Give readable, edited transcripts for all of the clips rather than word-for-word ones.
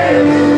Alléluia.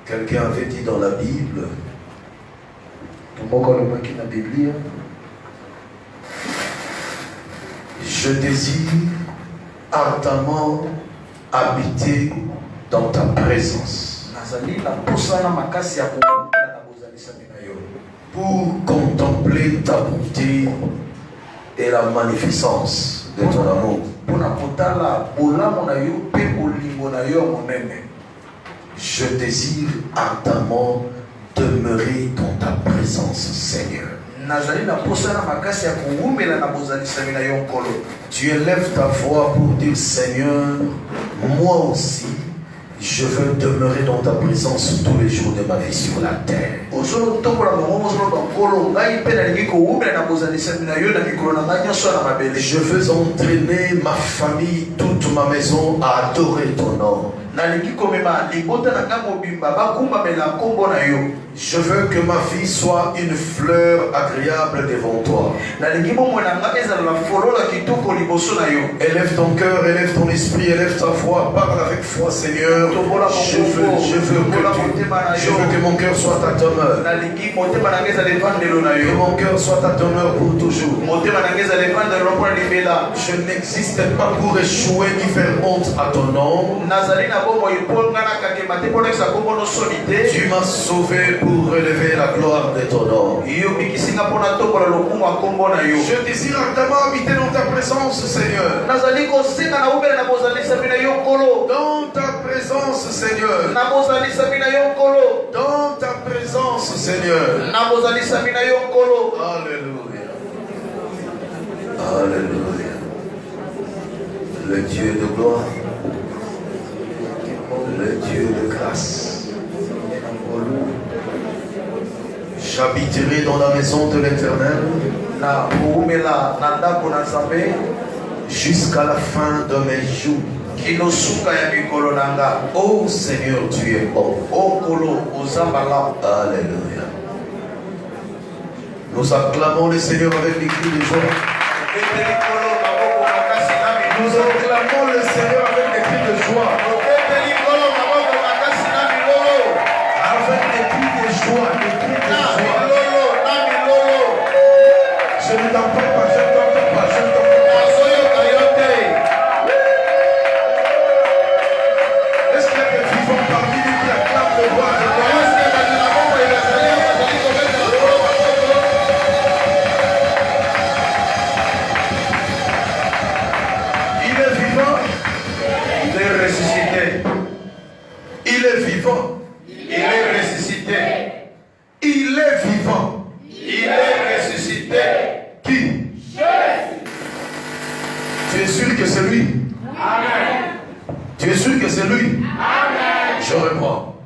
Quelqu'un avait dit dans la Bible, je désire ardemment habiter dans ta présence pour contempler ta bonté et la magnificence de ton amour. Je désire ardemment demeurer dans ta présence, Seigneur. Tu élèves ta voix pour dire, Seigneur, moi aussi, je veux demeurer dans ta présence tous les jours de ma vie sur la terre. Je veux entraîner ma famille, toute ma maison à adorer ton nom. Je veux que ma vie soit une fleur agréable devant toi. Élève ton cœur, élève ton esprit, élève ta foi, parle avec foi, Seigneur. Je veux que mon cœur soit à demeure. Que mon cœur soit à demeure pour toujours. Je n'existe pas pour échouer ni faire honte à ton nom. Tu m'as sauvé pour relever la gloire de ton nom. Je désire ardemment habiter dans ta présence, Seigneur. Dans ta présence, Seigneur. Dans ta présence, Seigneur. Alléluia. Alléluia. Le Dieu de gloire, le Dieu de grâce. J'habiterai dans la maison de l'Éternel jusqu'à la fin de mes jours. Oh Seigneur, tu es bon. Alléluia. Nous acclamons le Seigneur avec des cris de joie. Nous acclamons le Seigneur avec des cris de joie. Avec des cris de joie, des cris de joie. Je ne t'entends pas, je ne t'entends pas, je ne t'entends pas. Est-ce qu'il y a des vivants parmi nous qui acclament le roi de gloire? Il est vivant, il est ressuscité. Il est vivant, il est ressuscité. Il est vivant, il est ressuscité. Qui? Jésus. Tu es sûr que c'est lui? Amen. Tu es sûr que c'est lui? Amen. Je reprends.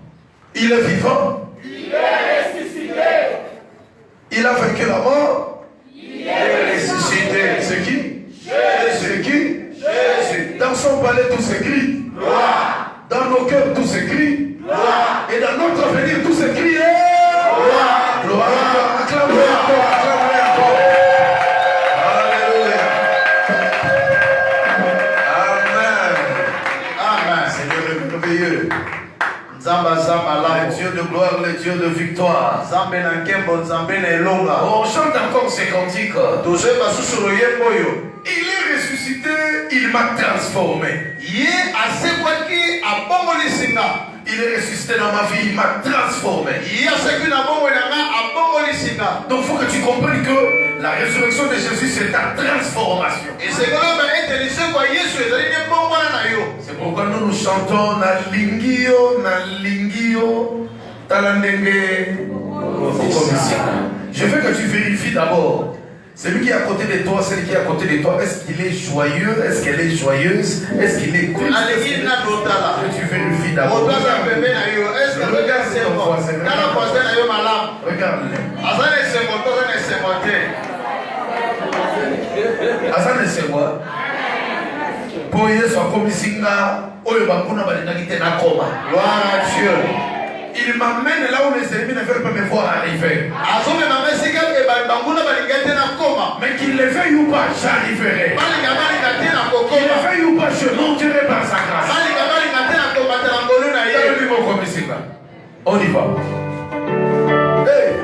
Il est vivant. Il est ressuscité. Il a vaincu la mort. Il est ressuscité. C'est qui? Jésus. C'est qui? Jésus. Dans son palais tout s'écrit. Gloire. Dans nos cœurs tout s'écrit. Gloire. Et dans notre avenir tout s'écrit. Gloire. Gloire. Acclamez encore. Acclamez encore. Alléluia. Amen. Amen. Seigneur le merveilleux. Le Dieu de gloire, le Dieu de victoire. On chante encore ces cantiques. Il est ressuscité, il m'a transformé. Il est ressuscité dans ma vie, il m'a transformé. Donc il faut que tu comprennes que la résurrection de Jésus, c'est ta transformation. C'est pourquoi nous nous chantons Nalingio, Nalingio, Talandenge. Je veux que tu vérifies d'abord. Celui qui est à côté de toi, celui qui est à côté de toi, est-ce qu'il est joyeux? Est-ce qu'elle est joyeuse? Est-ce qu'il est triste? Que tu vérifies d'abord. Regarde ton voisin. Regarde-le. Asa ne sewa. Pour Yesu akomisinga oyo bakuna balingaki te nakoma. Gloire à Dieu. Il m'amène là où les ennemis ne veulent pas me voir arriver. Mais qu'il le veuille ou pas, j'arriverai. Qu'il le veuille ou pas, je monterai par sa grâce. On y va. Hey.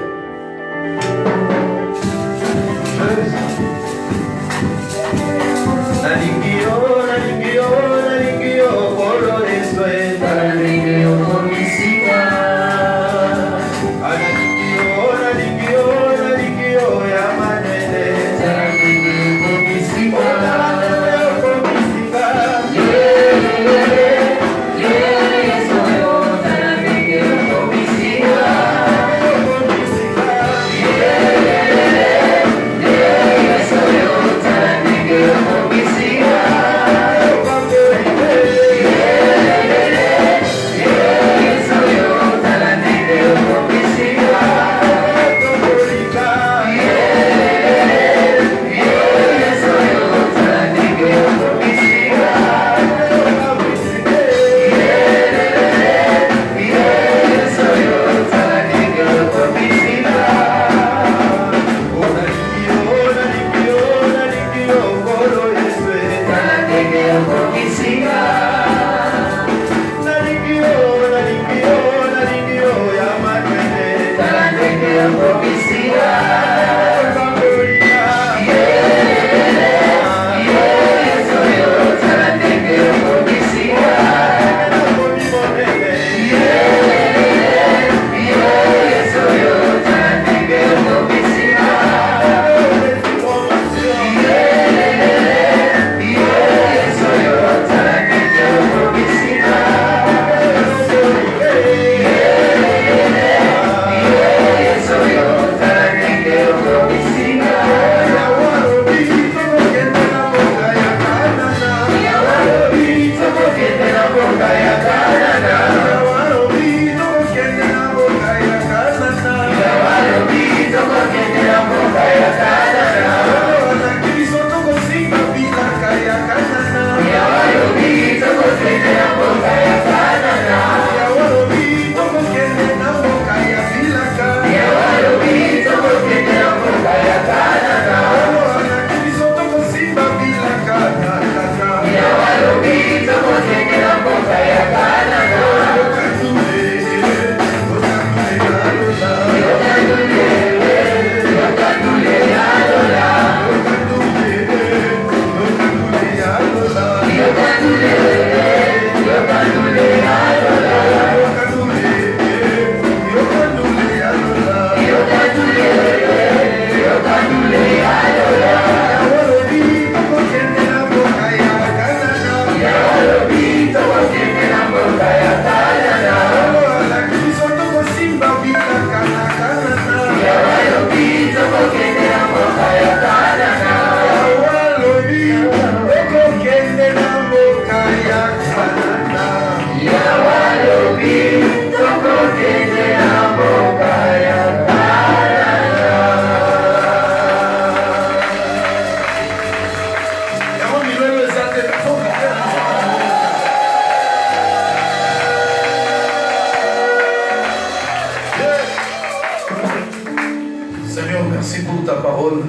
Merci pour ta parole.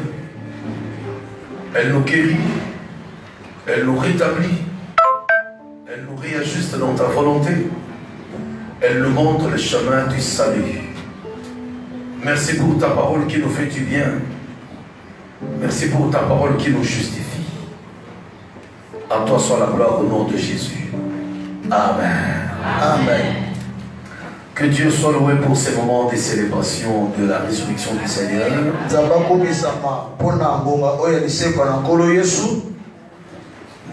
Elle nous guérit, elle nous rétablit, elle nous réajuste dans ta volonté, elle nous montre le chemin du salut. Merci pour ta parole qui nous fait du bien. Merci pour ta parole qui nous justifie. À toi soit la gloire au nom de Jésus. Amen. Amen. Que Dieu soit loué pour ces moments de célébration de la résurrection du Seigneur.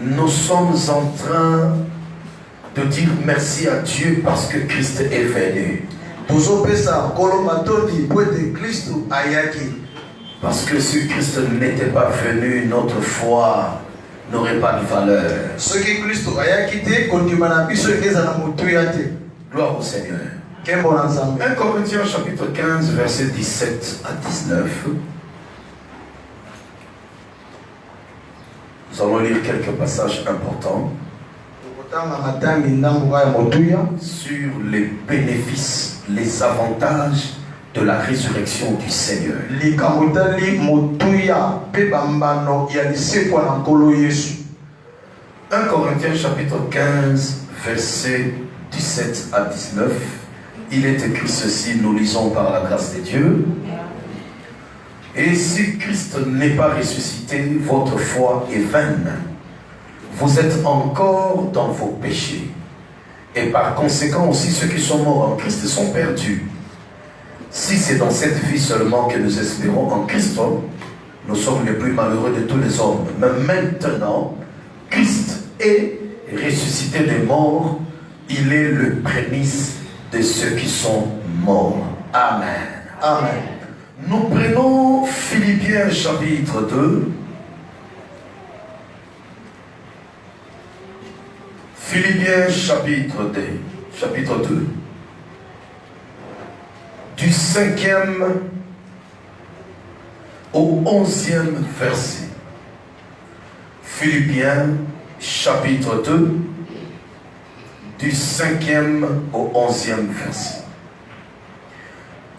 Nous sommes en train de dire merci à Dieu parce que Christ est venu. Parce que si Christ n'était pas venu, notre foi n'aurait pas de valeur. Gloire au Seigneur. 1 Corinthiens chapitre 15 verset 17 à 19. Nous allons lire quelques passages importants sur les bénéfices, les avantages de la résurrection du Seigneur. 1 Corinthiens chapitre 15, versets 17 à 19. Il est écrit ceci, nous lisons par la grâce de Dieu. Et si Christ n'est pas ressuscité, votre foi est vaine. Vous êtes encore dans vos péchés. Et par conséquent aussi ceux qui sont morts en Christ sont perdus. Si c'est dans cette vie seulement que nous espérons en Christ, nous sommes les plus malheureux de tous les hommes. Mais maintenant, Christ est ressuscité des morts. Il est le prémisse de ceux qui sont morts. Amen. Amen. Nous prenons Philippiens chapitre 2. Philippiens chapitre 2. Du 5e au 11e verset. Philippiens chapitre 2. Du 5e au 11e verset.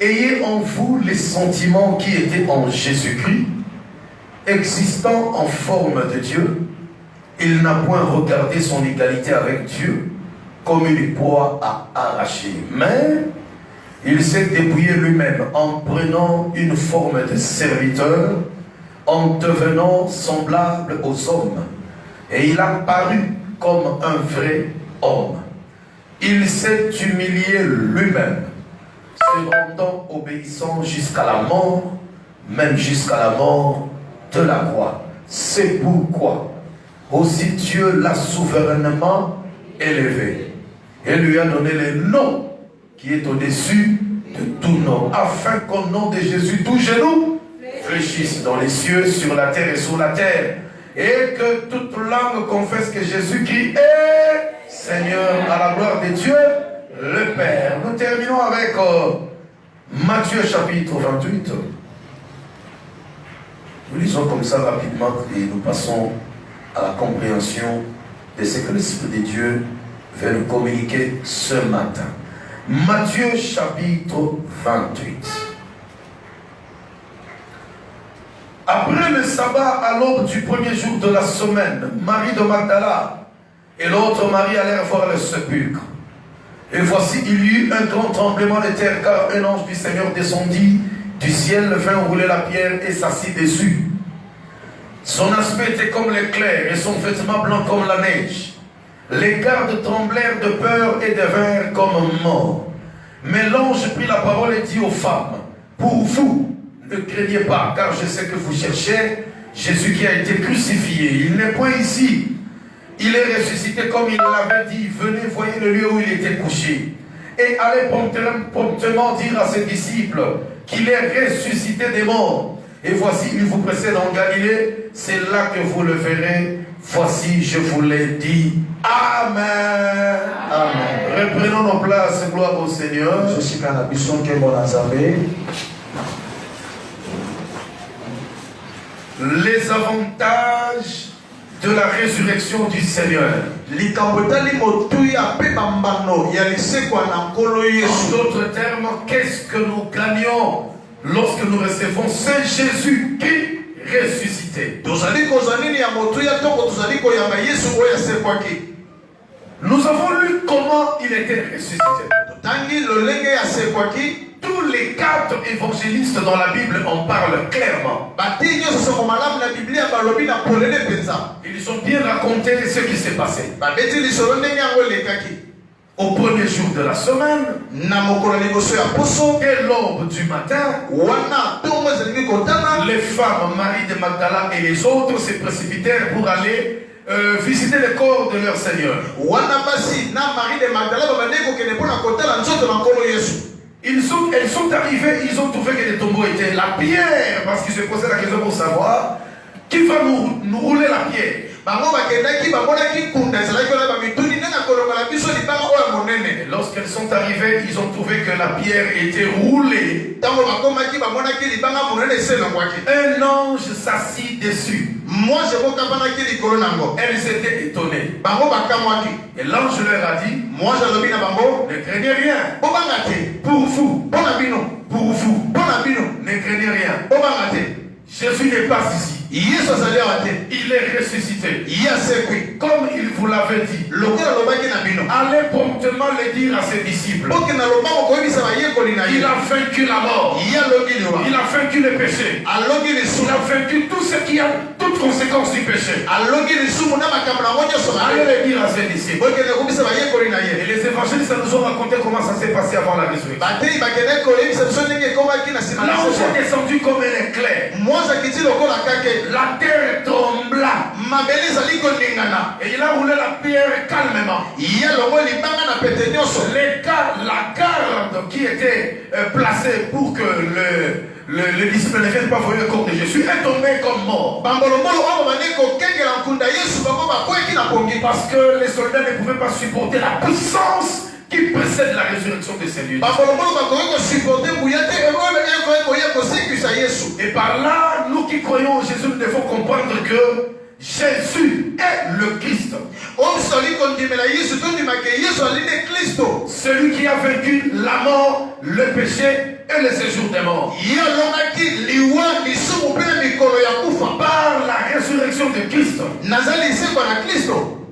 Ayez en vous les sentiments qui étaient en Jésus-Christ, existant en forme de Dieu. Il n'a point regardé son égalité avec Dieu comme une proie à arracher, mais il s'est dépouillé lui-même en prenant une forme de serviteur, en devenant semblable aux hommes. Et il a paru comme un vrai homme. Il s'est humilié lui-même, se rendant obéissant jusqu'à la mort, même jusqu'à la mort de la croix. C'est pourquoi aussi Dieu l'a souverainement élevé et lui a donné le nom qui est au-dessus de tout nom, afin qu'au nom de Jésus, tout genou fléchisse dans les cieux, sur la terre et sous la terre, et que toute langue confesse que Jésus-Christ est Seigneur, à la gloire de Dieu le Père. Nous terminons avec Matthieu chapitre 28. Nous lisons comme ça rapidement et nous passons à la compréhension de ce que l'Esprit de Dieu veut nous communiquer ce matin. Matthieu chapitre 28. Après le sabbat, à l'aube du premier jour de la semaine, Marie de Magdala et l'autre Marie allèrent voir le sépulcre. Et voici, il y eut un grand tremblement de terre, car un ange du Seigneur descendit du ciel, vint rouler la pierre et s'assit dessus. Son aspect était comme l'éclair et son vêtement blanc comme la neige. Les gardes tremblèrent de peur et devinrent comme morts. Mais l'ange prit la parole et dit aux femmes, pour vous, ne craignez pas, car je sais que vous cherchez Jésus qui a été crucifié. Il n'est point ici. Il est ressuscité comme il l'avait dit. Venez, voyez le lieu où il était couché. Et allez promptement dire à ses disciples qu'il est ressuscité des morts. Et voici, il vous précède en Galilée. C'est là que vous le verrez. Voici, je vous l'ai dit. Amen. Amen. Reprenons nos places. Gloire au Seigneur. Je suis à la mission que mon Nazaré. Les avantages de la résurrection du Seigneur. En d'autres termes, qu'est-ce que nous gagnons lorsque nous recevons ce Jésus qui ressuscité? Nous avons lu comment il était ressuscité. Tous les 4 évangélistes dans la Bible en parlent clairement. Ils ont bien raconté ce qui s'est passé. Au premier jour de la semaine, dès l'aube du matin, les femmes, Marie de Magdala et les autres, se précipitèrent pour aller visiter le corps de leur Seigneur. Elles sont arrivées, ils ont trouvé que les tombeaux étaient la pierre, parce qu'ils se posaient la question pour savoir qui va nous rouler la pierre. Et lorsqu'elles sont arrivées, ils ont trouvé que la pierre était roulée. Un ange s'assit dessus. Moi je vois kabanaki likolo nango. Elles étaient étonnées. Bango bakamwaki. Et l'ange leur a dit, Moi j'alobi na bango. ne craignez rien. Bobanga te. Pour vous, Bona bino. pour vous, Bona bino. ne craignez rien. Bobanga te. Jésus n'est pas ici. Yesu azali awa te. Il est ressuscité. Ye asekwi. Comme il vous l'avait dit. Lokola alobaki na bino. Allez promptement le dire à ses disciples. Oke na lobako koyebisa bayekoli na Il ye. a vaincu la mort. Ye alobi liwa. Il a vaincu le péché. Alobi Il lisumu. a vaincu tout ce qui a toute conséquence du péché. Alobi lisumu na makambo nango nyonso Allez mabe. le dire à ses disciples. Oke na kobisa bayekoli na Et ye. les évangélistes nous ont raconté comment ça s'est passé avant la résurrection. Batei bakende koyebisa biso ndenge ekomaki na nsima na L'ange biso. est descendu comme un éclair. Mwasi akiti lokola kake. La terre trembla. Mabele ezali koningana. Et il a roulé la pierre calmement. Ye longo libanga na pete nyonso. La garde qui était placée pour que le disciple ne vienne pas voir le corps de Jésus est tombée comme mort. Bambolombolo oyo bandi kokengela nkunda Yesu bango bakweki na pongi. Parce que les soldats ne pouvaient pas supporter la puissance qui précède la résurrection de Seigneur. Bambolombolo bakoki kosupporte nguya te oyo koya kosekisa Yesu. Et par là, nous qui croyons en Jésus, nous devons comprendre que Jésus est le Christ. Oyo biso ali kondimela Yesu tondimaka Yesu ali nde Kristo. Celui qui a vaincu la mort, le péché et le séjour des morts. Ye alongaki liwa lisumu mpe na mikolo ya kufa. Par la résurrection de Christ, Nazali lisekwa na Kristo.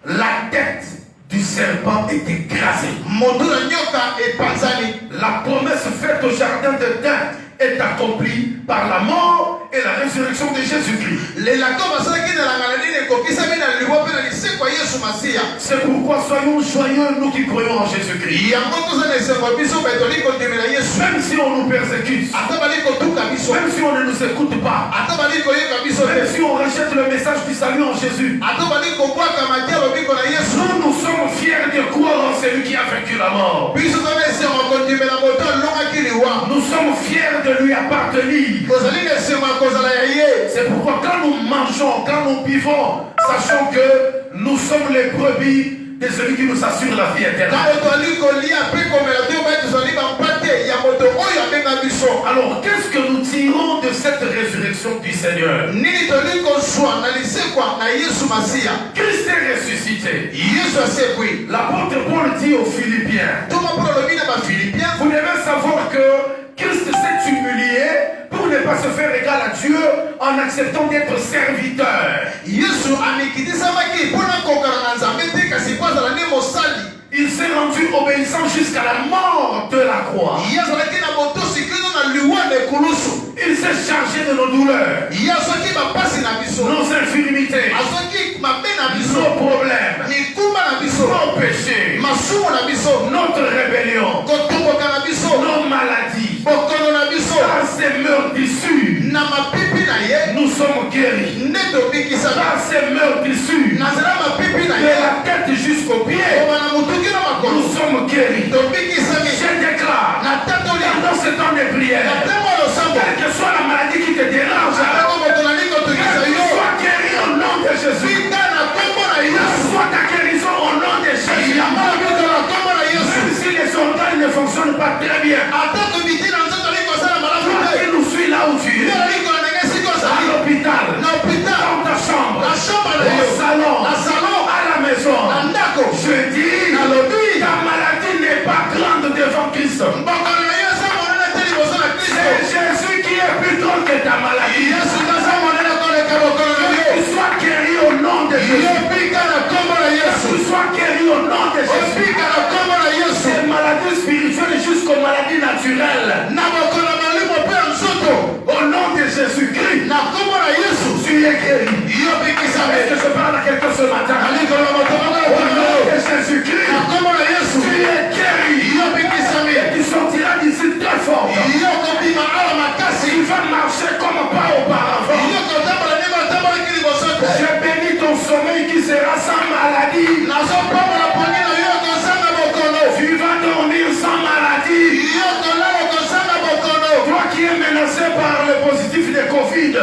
la tête du serpent est écrasée. Moto na nyoka epanzani. La promesse faite au jardin d'Éden est accomplie par la mort et la résurrection de Jésus-Christ. Lelako basalaki na langana nini ekokisami na liwa mpe na lisekwa Yesu Masiya. C'est pourquoi soyons joyeux, nous qui croyons en Jésus-Christ. Yango toza na esengo biso baye toli kondimela Yesu. Même si on nous persécute, Ata bali kotuka biso. même si on ne nous écoute pas, Ata bali koyeka biso même te. si on rejette le message du salut en Jésus, Ata bali kobwaka matia lobiko na Yesu. nous sommes fiers de croire en celui qui a vaincu la mort. Biso toza na esengo kondimela moto alongaki liwa. Nous sommes fiers de lui appartenir. Tozali na esengo ya kozala ya ye. C'est pourquoi quand nous mangeons, quand nous buvons, sachons que nous sommes les brebis de celui qui nous assure la vie éternelle. Tango tozali kolia mpe komela te obai tozali bampate ya moto oyo abenga biso. Alors, qu'est-ce que nous tirons de cette résurrection du Seigneur? Nini toli kozwa na lisekwa na Yesu Masiya. Christ est ressuscité. Yesu asekwi. L'apôtre Paul dit aux Philippiens, Toma mpo lobi na bafilipien. vous devez savoir que Christ s'est humilié pour ne pas se faire égal à Dieu en acceptant d'être serviteur. Yesu amikitisamaki mpona kokala na Nzambe te kasi po azala nde mosali. Il s'est rendu obéissant jusqu'à la mort de la croix. Ye azalaki na botosi kino na liwa na ekulusu. Il s'est chargé de nos douleurs, Ye azwaki bapasi na biso. nos infirmités, Azwaki mabe na biso. nos problèmes, Mikumba na biso. nos péchés, Masumu na biso. notre rébellion, Kotomboka na biso. nos maladies. Bokono na biso. Par ces meurtrissures, Na mapipi na ye. nous sommes guéris. Nde tobikisaka. Par ces meurtrissures, Na nzela mapipi na de ye. la tête jusqu'aux pieds, Koma na motuki na makolo. nous sommes guéris. Tobikisami. Je déclare, Na tatoli. dans ce temps de Na prière, ntango ya losambo. quelle que soit la maladie qui te dérange, Atango moto nali kotokisa que tu yo. sois guéri au nom de Jésus. Bika na kombo na Yesu. Soit ta guérison au nom de Jésus. Yamba bika na kombo na Yesu. Même si les organes ne fonctionnent pas très bien, Ata tobiti na nzoto ali kosala malamu toi te. qui nous suis là où tu Yo es, ali kola ndenge siko à ozali. l'hôpital, Na hôpital. dans ta chambre, Na chambre na au yo. salon, Na salon. à la maison, Na ndako. je dis, Nalobi. ta maladie n'est pas grande devant Christ. Mbokolo na yo eza monene te liboso na C'est Kristo. Jésus qui est plus grand que ta maladie. Yesu eza monene koleka bokolo na Que yo. tu sois guéri au nom de Yo Jésus. bika na kombo na Que Yesu. tu sois guéri au nom de Jésus. Obika na kombo na Yesu. Des maladies spirituelles jusqu'aux maladies naturelles. Na bokolo na malimo mpe ya nzoto. Au nom de Jésus-Christ, Na kombo na Yesu. tu es guéri. Yo bikisame. Est-ce que je parle à quelqu'un ce matin? Ali kola moto moko na Au nom kombo. de Jésus-Christ, Na kombo na Yesu. tu es guéri. Yo bikisame. Tu sortiras d'ici très fort. Yo kobima awa makasi. Tu vas marcher comme pas auparavant. Yo kotambola ndenge otambolaki liboso te. Je bénis ton sommeil qui sera sans maladie. Nazopambola pongi na yo kozanga bokolo. Tu vas dormir sans maladie. Yo kolala kozanga bokolo. Toi qui es menacé par le positif de Covid,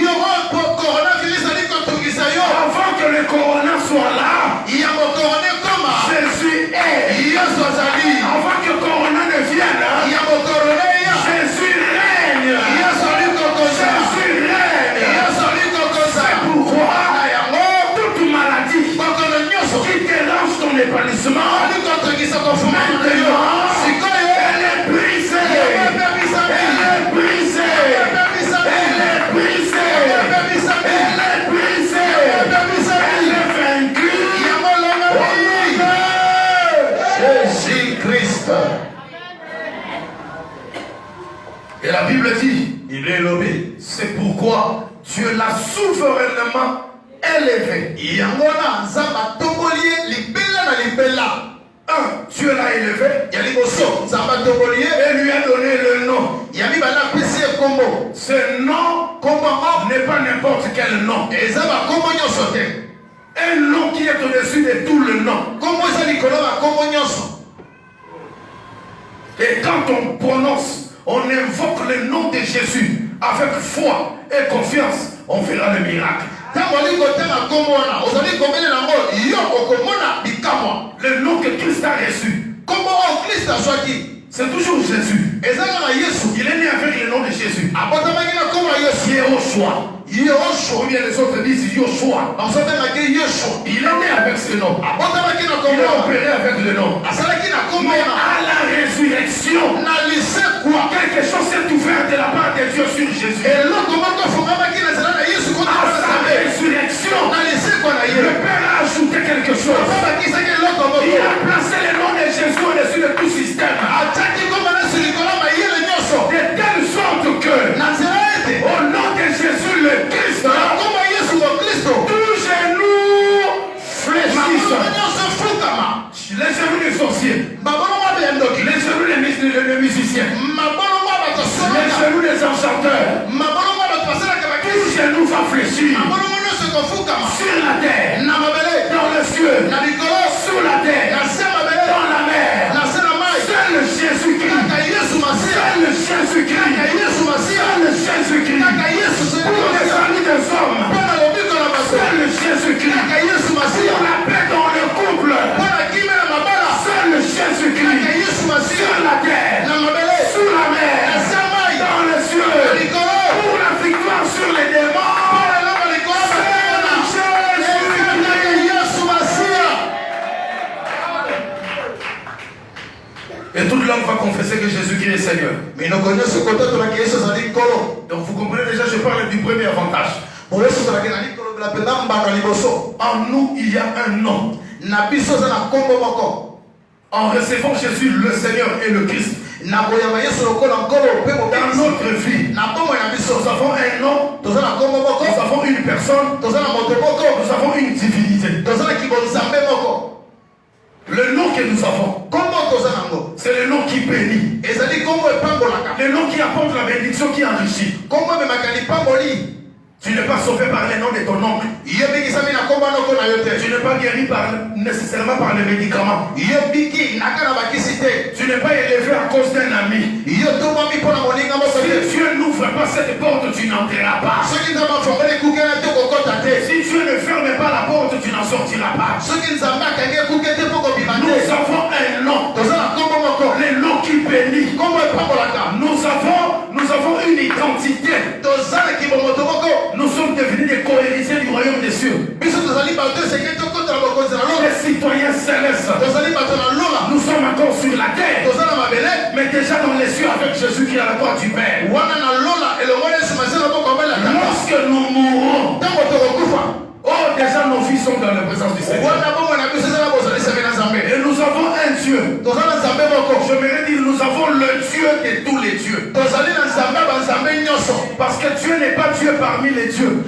Yo oyo coronavirus ali kotungisa yo. avant que le corona soit là, Ya bokorone koma. Jésus est. Yesu azali. Avant que corona ne vienne, Ya bokorone ya. Jésus règne. Yesu ali kokoza. Jésus règne. Yesu ali kokoza. C'est Bible dit, Il est lobé. c'est pourquoi Dieu l'a souverainement élevé. Yangona nzamba tombolie libela na libela. Dieu l'a élevé Yaliboso nzamba tombolie et lui a donné le nom. yami bana pesi kombo. Ce nom n'est pas n'importe quel nom. Ezaba kombo nyoso te. Un nom qui est au-dessus de tout le nom. Kombo eza likolo ba kombo nyoso. Et quand on prononce, on invoque le nom de Jésus avec foi et confiance, on verra le miracle. Le nom que Christ a reçu, c'est toujours Jésus. Il est né avec le nom de Jésus. Yehoshua. Ou bien les autres disent Yoshua. Il est né avec ce nom. Il a opéré avec le nom. Mais à la résurrection, quelque chose s'est ouvert de la part de Dieu sur Jésus. À sa résurrection, le Père a ajouté quelque chose. Il a placé le nom de Jésus au-dessus de tout système. De telle sorte que, au nom de Jésus le Christ, tout genou fléchisse. Les genoux des sorciers, les genoux des musiciens, les genoux des enchanteurs, tout genou va fléchir. Sur la terre, dans le cieux, sous la terre, dans la mer. Seul Jésus-Christ, seul Jésus-Christ, seul Jésus-Christ, pour les amis des hommes, seul Jésus-Christ, pour la paix dans le couple, seul Jésus-Christ, sur la terre, sous la mer, dans les cieux, pour la victoire sur les démons. Et toute langue va confesser que Jésus-Christ est Seigneur. Donc vous comprenez déjà, je parle du premier avantage. En nous, il y a un nom. En recevant Jésus, le Seigneur et le Christ, dans notre vie, nous avons un nom, nous avons une personne, nous avons une divinité. Le nom que nous avons, c'est le nom qui bénit, le nom qui apporte la bénédiction, qui enrichit. Tu n'es pas sauvé par le nom de ton oncle. Tu n'es pas guéri nécessairement par les médicaments. Tu n'es pas élevé à cause d'un ami. Si Dieu n'ouvre pas cette porte, tu n'entreras pas. Si Dieu ne ferme pas la porte, tu n'en sortiras pas. Nous avons un nom. Le nom qui bénit. Nous avons une identité. Nous sommes devenus des co-héritiers du royaume des cieux. Des citoyens célestes. Nous sommes encore sur la terre, mais déjà dans les cieux avec Jésus qui est à la droite du Père. Lorsque nous mourrons, déjà nos vies sont dans la présence du Seigneur. Et nous avons un Dieu. Je me dire, nous avons le Dieu de tous les dieux. Parce que Dieu n'est pas Dieu parmi les dieux.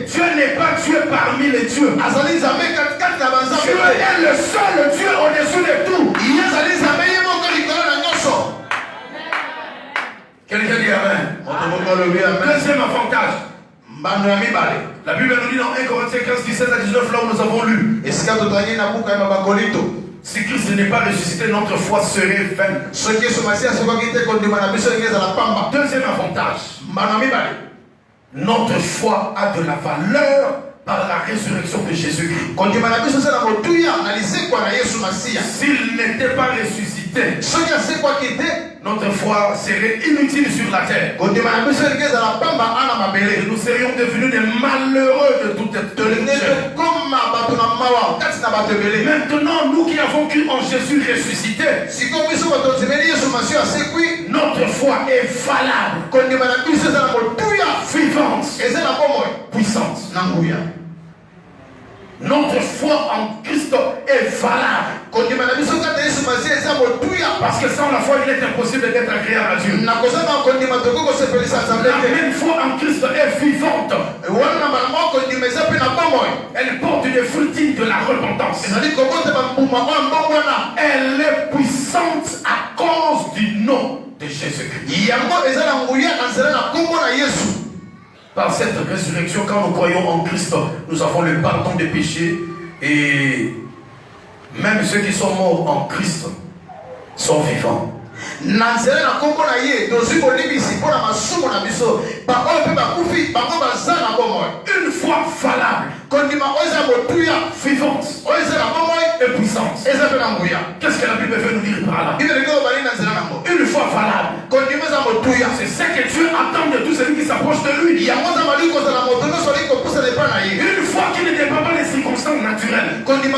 Dieu n'est pas Dieu parmi les dieux. Dieu est le seul Dieu au-dessus de tout. Quelqu'un dit Amen. Deuxième avantage. La Bible nous dit dans 1 Corinthiens 15, 17 à 19, là où nous avons lu, si Christ n'est pas ressuscité, notre foi serait vaine. Deuxième avantage, notre foi a de la valeur par la résurrection de Jésus-Christ. S'il n'était pas ressuscité, notre foi serait inutile sur la terre. Et nous serions devenus des malheureux de toute éternité. Maintenant, nous qui avons cru en Jésus ressuscité, notre foi est valable, vivante, puissante. Notre foi en Christ est valable. Parce que sans la foi, il est impossible d'être agréable à Dieu. La même foi en Christ est vivante. Elle porte des fruits dignes de la repentance. Elle est puissante à cause du nom de Jésus-Christ. Par cette résurrection, quand nous croyons en Christ, nous avons le pardon des péchés. Et même ceux qui sont morts en Christ sont vivants. Une foi valable, vivante et puissante. Qu'est-ce que la Bible veut nous dire par là? Une foi valable, c'est ce que Dieu attend de tous ceux qui s'approchent de lui. Une foi qui ne dépend pas des circonstances naturelles. Une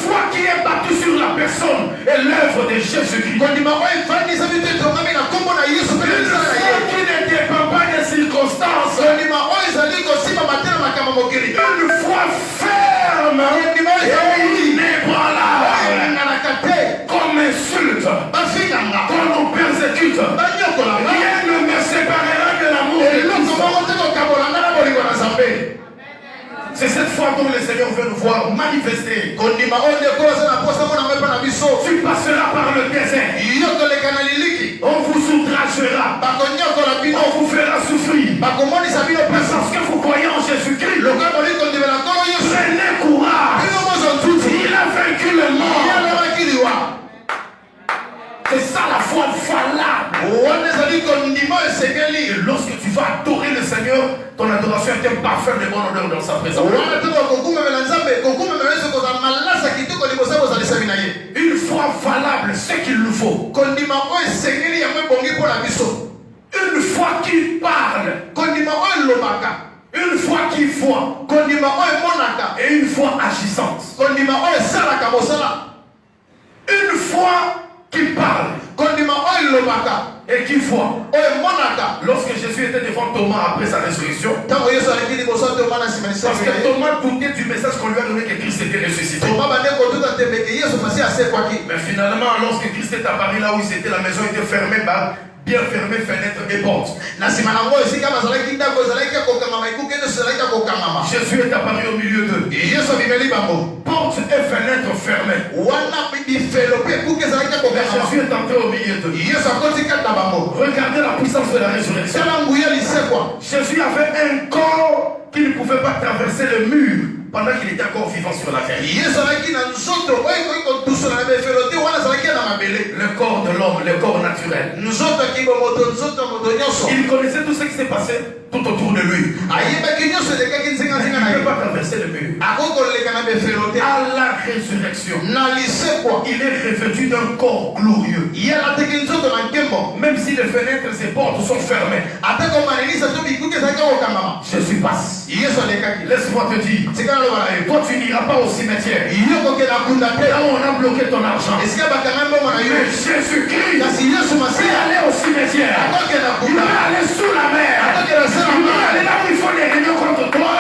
foi qui est battue sur la personne et l'œuvre de Jésus-Christ. Une foi qui ne dépend pas des circonstances. Une foi ferme et inébranlable. Comme insulte, qu'on nous persécute, rien ne me séparera de l'amour de Christ. C'est cette foi dont le Seigneur veut nous voir manifester. Tu passeras par le désert. On vous outragera. On vous fera souffrir. Parce que vous croyez en Jésus-Christ. Prenez courage. Il a vaincu le monde. C'est ça la foi valable. Et lorsque tu vas adorer le Seigneur, ton adoration est un parfum de bonne odeur dans sa présence. Une foi valable, c'est qu'il nous faut. Une foi qui parle. Une foi qui voit. Et une foi agissante. Une foi qui parle et qui voit. Lorsque Jésus était devant Thomas après sa résurrection, parce que Thomas doutait du message qu'on lui a donné que Christ était ressuscité. Mais finalement, lorsque Christ est apparu là où il était, la maison était fermée, bien fermée, fenêtre et porte. Jésus est apparu au milieu d'eux. Porte et fenêtre fermées. Jésus est entré au milieu d'eux. Regardez la puissance de la résurrection. Jésus avait un corps qui ne pouvait pas traverser le mur pendant qu'il était encore vivant sur la terre. Le corps de l'homme, le corps naturel. Il connaissait tout ce qui s'est passé tout autour de lui. Il ne peut pas traverser le mur. À la résurrection, il est revêtu d'un corps glorieux. Même si les fenêtres et les portes sont fermées, Jésus passe. Laisse-moi te dire, toi tu n'iras pas au cimetière là où on a bloqué ton argent. Mais Jésus-Christ, il allait au cimetière, il va aller sous la mer, il va aller là où il faut des réunions contre toi.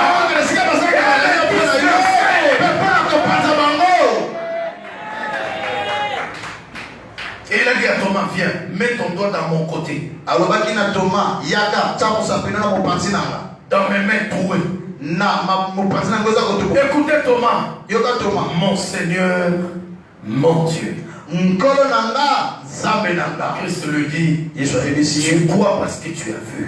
Et il a dit à Thomas, viens, mets ton doigt dans mon côté. Dans mes mains trouées. Écoutez Thomas, mon Seigneur, mon Dieu. Christ le dit, tu crois parce que tu as vu.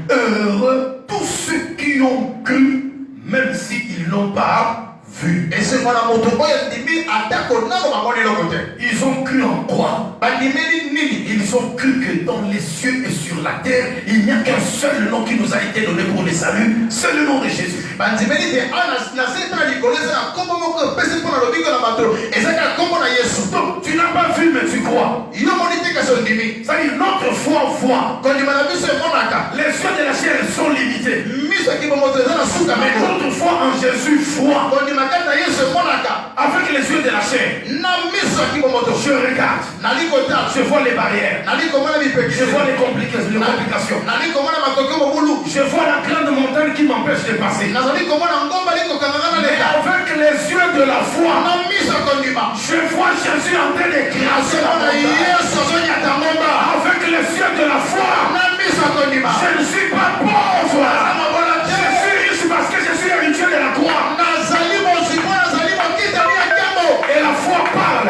Heureux tous ceux qui ont cru, même s'ils n'ont pas vu. Ils ont cru en quoi? Ils ont cru que dans les cieux et sur la terre, il n'y a qu'un seul nom qui nous a été donné pour le salut, c'est le nom de Jésus. Donc tu n'as pas vu mais tu crois. C'est-à-dire notre foi voit. Les yeux de la chair sont limités. Mais notre foi en Jésus voit. Avec les yeux de la chair, je regarde, je vois les barrières, je vois les complications, je vois la grande montagne montagne qui m'empêche de passer. Mais avec les yeux de la foi, je vois Jésus en train de grâcer la montagne. Avec les yeux de la foi, je ne suis pas pauvre. Je suis riche parce que je suis héritier de la croix. Et la foi parle.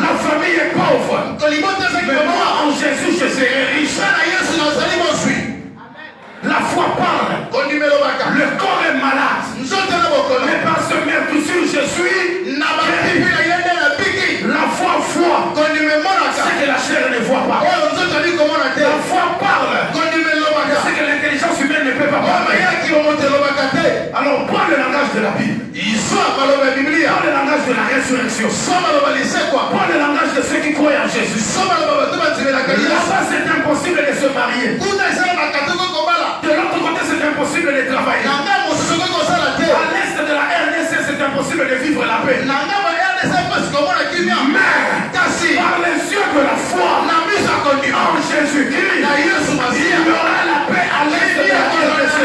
La famille est pauvre. Mais moi en Jésus je serai riche. La foi parle. Le corps est malade. Mais par ce meurtrissure je suis. La foi voit ce que la chair ne voit pas. La foi parle ce que l'intelligence humaine ne peut pas parler. Alors prends le langage de la Bible. Prends le langage de la résurrection. Prends le langage de ceux qui croient en Jésus. Là-bas c'est impossible de se marier. De l'autre côté c'est impossible de travailler. À l'est de la RDC c'est impossible de vivre la paix. Mais par les yeux de la foi en Jésus-Christ, il y aura la paix à l'est de la RDC.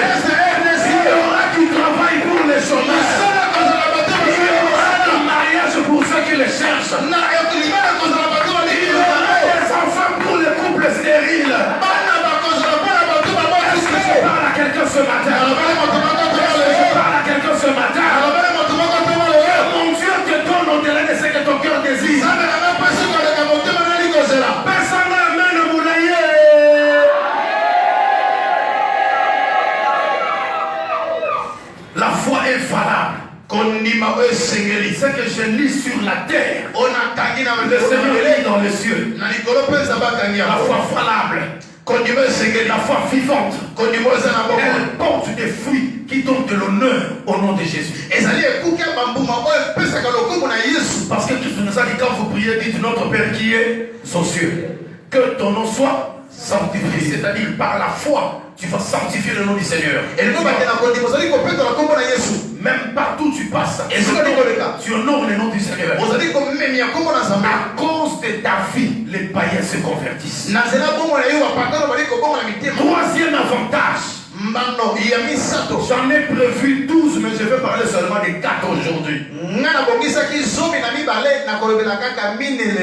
Il y aura du travail pour les chômeurs. Il y aura du mariage pour ceux qui les cherchent. Il y aura des enfants pour les couples stériles. Est-ce que je parle à quelqu'un ce matin? Mon Dieu te donne au-delà de ce que ton cœur désire. Personne n'amène mon aïe. La foi est valable. Ce que je lis sur la terre, le Seigneur lit dans les cieux. La foi valable. La foi vivante. Elle porte des fruits qui donnent de l'honneur au nom de Jésus. Parce que Christ nous a dit quand vous priez, dites notre Père qui est aux cieux. Que ton nom soit sanctifié. C'est-à-dire par la foi, tu vas sanctifier le nom du Seigneur. Même partout où tu passes, tu honores le nom du Seigneur. À cause de ta vie, les païens se convertissent. Troisième avantage. J'en ai prévu 12, mais je vais parler seulement de 4 aujourd'hui.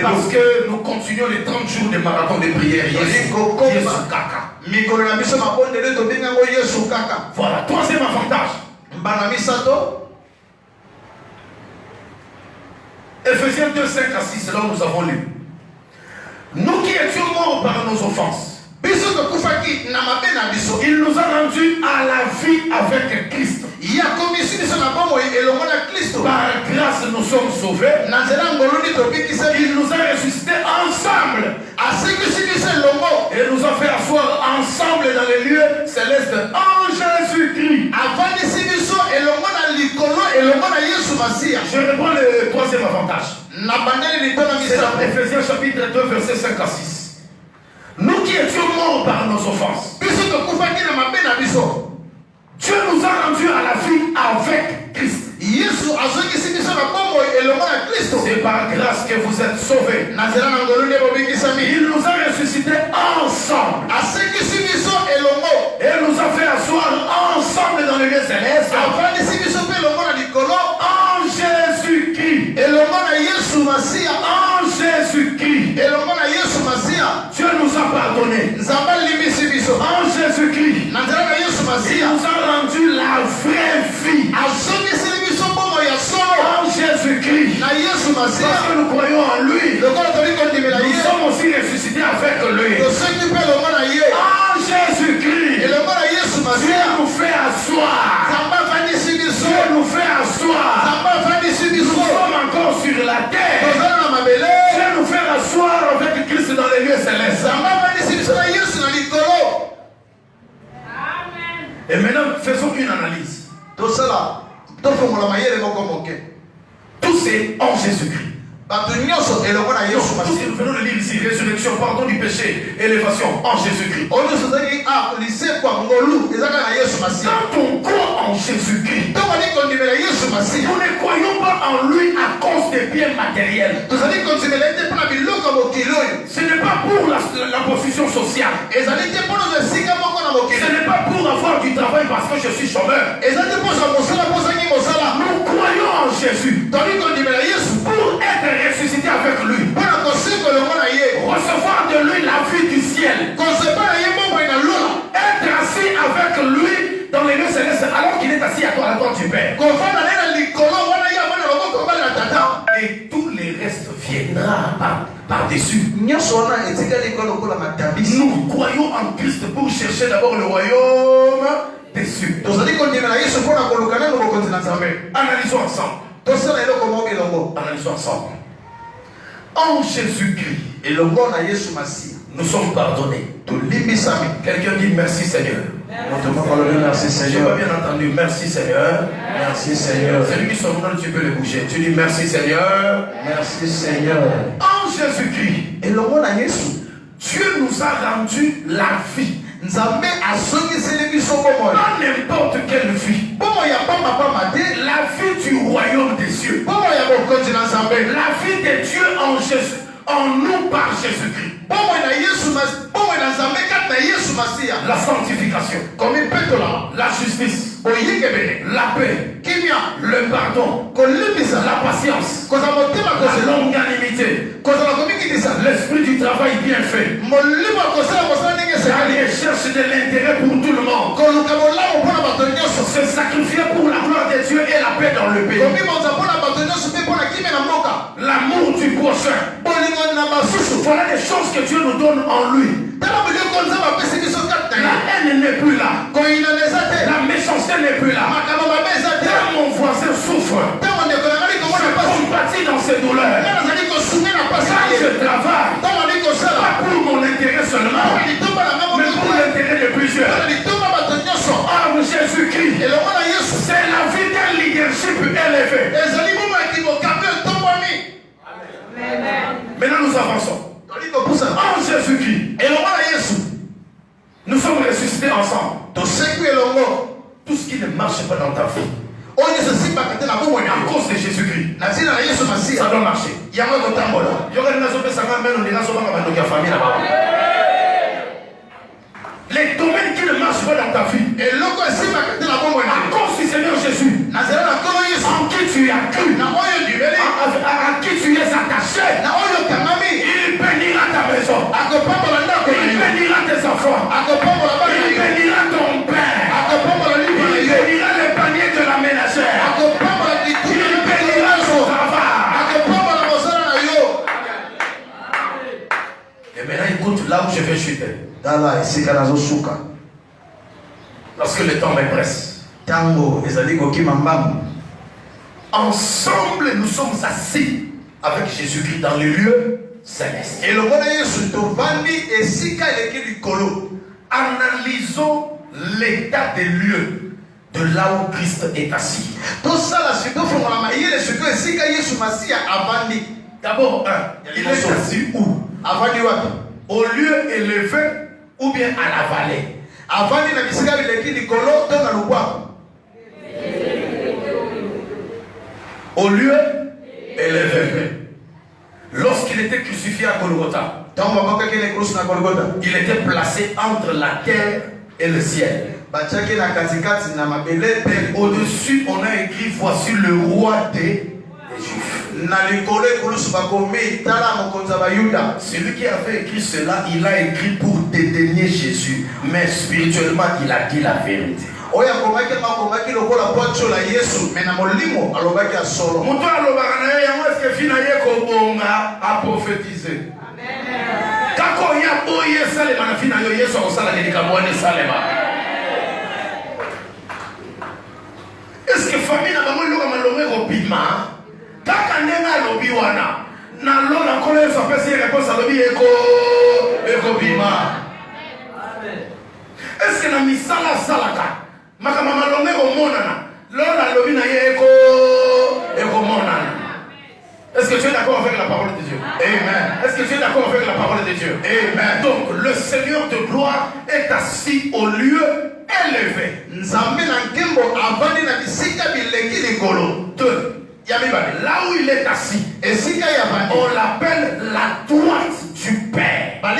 Parce que nous continuons les 30 jours de marathon de prière. Voilà, troisième avantage. Ephésiens 2, 5 à 6, c'est là où nous avons lu. Nous qui étions morts par nos offenses, il nous a rendus à la vie avec Christ. Par grâce nous sommes sauvés. Il nous a ressuscités ensemble. Et nous a fait asseoir ensemble dans les lieux célestes en Jésus-Christ. Je reprends le troisième avantage. C'est dans Ephésiens chapitre 2 verset 5 à 6. Nous qui étions morts par nos offenses, Dieu nous a rendus à la vie avec Christ. C'est par grâce que vous êtes sauvés. Il nous a ressuscités ensemble. Et nous a fait asseoir ensemble dans les lieux célestes. En Jésus-Christ. En Jésus-Christ. Dieu nous a pardonné. En Jésus-Christ. Il nous a rendu la vraie vie. En Jésus-Christ. Parce que nous croyons en lui. Nous sommes aussi ressuscités avec lui. En Jésus-Christ. Dieu nous fait asseoir. Dieu nous fait asseoir. Nous sommes encore sur la terre. Dieu nous fait asseoir avec Christ dans les lieux célestes. Et maintenant, faisons une analyse. Tout c'est en Jésus-Christ. Nous venons de lire ici, résurrection, pardon du péché, élévation en Jésus-Christ. Quand on croit en Jésus-Christ, nous ne croyons pas en lui à cause des biens matériels. Ce n'est pas pour la position sociale. Ce n'est pas pour avoir du travail parce chômeur. Nous croyons en Jésus pour être ressuscité avec lui. Recevoir de lui la vie du ciel. Être assis avec lui dans les lieux célestes alors qu'il est assis à toi, à la droite du Père. Et tout les restes viendra par-dessus. Nous croyons en Christ pour chercher d'abord le royaume des cieux. Analysons ensemble. Analysons ensemble. En Jésus-Christ, nous sommes pardonnés. Quelqu'un dit merci Seigneur. Merci Je n'ai Seigneur. pas bien entendu. Merci Seigneur. Merci Seigneur. Celui qui son nom, tu peux le bouger. Tu dis merci Seigneur. Merci Seigneur. En Jésus-Christ, Dieu nous a rendu la vie. Pas n'importe quelle vie. La vie du royaume des cieux. La vie de Dieu en Jésus, en nous par Jésus-Christ. La sanctification, la justice, la paix, le pardon, la patience, la longanimité, l'esprit du travail bien fait, la recherche de l'intérêt pour tout le monde, se sacrifier pour la gloire de Dieu et la paix dans le pays, l'amour du prochain. Voilà des choses que Dieu nous donne en lui. La haine n'est plus là. La méchanceté n'est plus là. Quand mon voisin souffre, je compatis dans ses douleurs. Quand je travaille, pas pour mon intérêt seulement, mais pour l'intérêt de plusieurs. Ah, Jésus-Christ, c'est la vie d'un leadership élevé. Maintenant nous avançons. En Jésus-Christ, nous sommes ressuscités ensemble. Tout ce qui ne marche pas dans ta vie, à cause de Jésus-Christ, ça doit marcher. Les domaines qui ne marchent pas dans ta vie, à cause du Seigneur Jésus, en qui tu as cru, à qui tu es attaché, il bénira ta maison, il bénira tes enfants, il bénira ton père, il bénira les paniers de la ménagère, il bénira ton travail. Et maintenant écoute là où je vais chuter. Lorsque le temps me presse, ensemble nous sommes assis avec Jésus-Christ dans les lieux célestes. Analysons l'état des lieux de là où Christ est assis. D'abord, il est assis où? Au lieu élevé ou bien à la vallée? Au lieu élevé. Lorsqu'il était crucifié à Golgotha, il était placé entre la terre et le ciel. Au-dessus, on a écrit voici le roi des Juifs. Celui qui avait écrit cela, il a écrit pour dédaigner Jésus, mais spirituellement il a dit la vérité. Est-ce que famille n'a pas kaka ndenga lobi wana na lona kole sa pesi réponse à lobi eko bima. Est-ce que na misala salaka makama malonge ko monana lona lobi na eko monana. Est-ce que tu es d'accord avec la parole de Dieu? Amen. Est-ce que tu es d'accord avec la parole de Dieu? Amen. Donc le Seigneur de gloire est assis au lieu élevé. Nzambe na nkembo avandi na bisika bilengi likolo. Là où il est assis, on l'appelle la droite du Père. Là